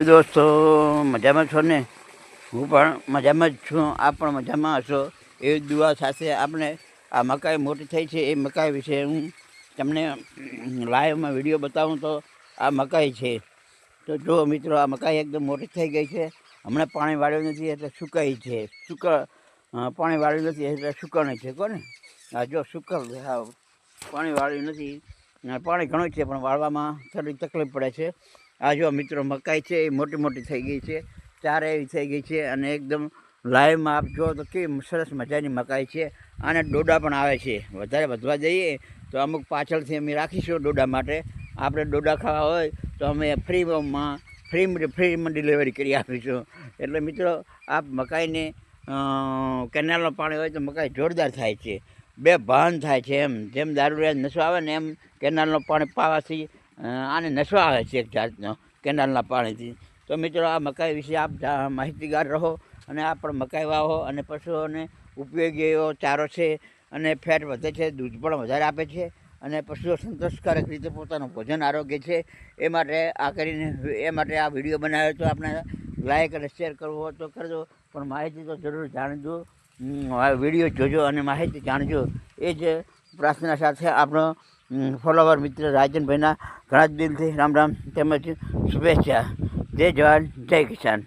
દોસ્તો મજામાં છો ને? હું પણ મજામાં જ છું. આપ પણ મજામાં હશો એવી દુઆ સાથે આપણે આ મકાઈ મોટી થઈ છે એ મકાઈ વિશે હું તમને લાઈવમાં વિડીયો બતાવું. તો આ મકાઈ છે. તો જો મિત્રો, આ મકાઈ એકદમ મોટી થઈ ગઈ છે. હમણાં પાણી વાળ્યું નથી એટલે સુકાઈ છે. પાણી વાળ્યું નથી એટલે સુકાણી છે. કોને આ જો હા, પાણી વાળ્યું નથી. પાણી ઘણું છે પણ વાળવામાં થોડી તકલીફ પડે છે. આ જો મિત્રો, મકાઈ છે એ મોટી મોટી થઈ ગઈ છે. ચારે એવી થઈ ગઈ છે અને એકદમ લાઈવમાં આપ જો તો કેવી સરસ મજાની મકાઈ છે. આને ડોડા પણ આવે છે. વધારે વધવા જઈએ તો અમુક પાછળથી અમે રાખીશું ડોડા માટે. આપણે ડોડા ખાવા હોય તો અમે ફ્રીમાં ડિલિવરી કરી આપીશું. એટલે મિત્રો, આ મકાઈને કેનાલનું પાણી હોય તો મકાઈ જોરદાર થાય છે. બે ભાન થાય છે. જેમ દારૂ નશો આવે ને એમ કેનાલનું પાણી પાવાથી આને નશો આવે છે એક જાતનો કેનાલના પાણીથી. તો મિત્રો, આ મકાઈ વિશે આપ માહિતીગાર રહો અને આ પણ મકાઈ વાવો અને પશુઓને ઉપયોગી એવો ચારો છે અને ફેટ વધે છે, દૂધ પણ વધારે આપે છે અને પશુઓ સંતોષકારક રીતે પોતાનું ભોજન આરોગ્ય છે. એ માટે આ વિડીયો બનાવ્યો તો આપણે લાઈક અને શેર કરવો હોય તો કરજો, પણ માહિતી તો જરૂર જાણજો. વિડીયો જોજો અને માહિતી જાણજો. એ જ પ્રાર્થના સાથે આપણો ફોલોવર મિત્ર રાજનભાઈના ઘણા દિલથી રામ રામ તેમજ શુભેચ્છા. જય જવાન જય કિસાન.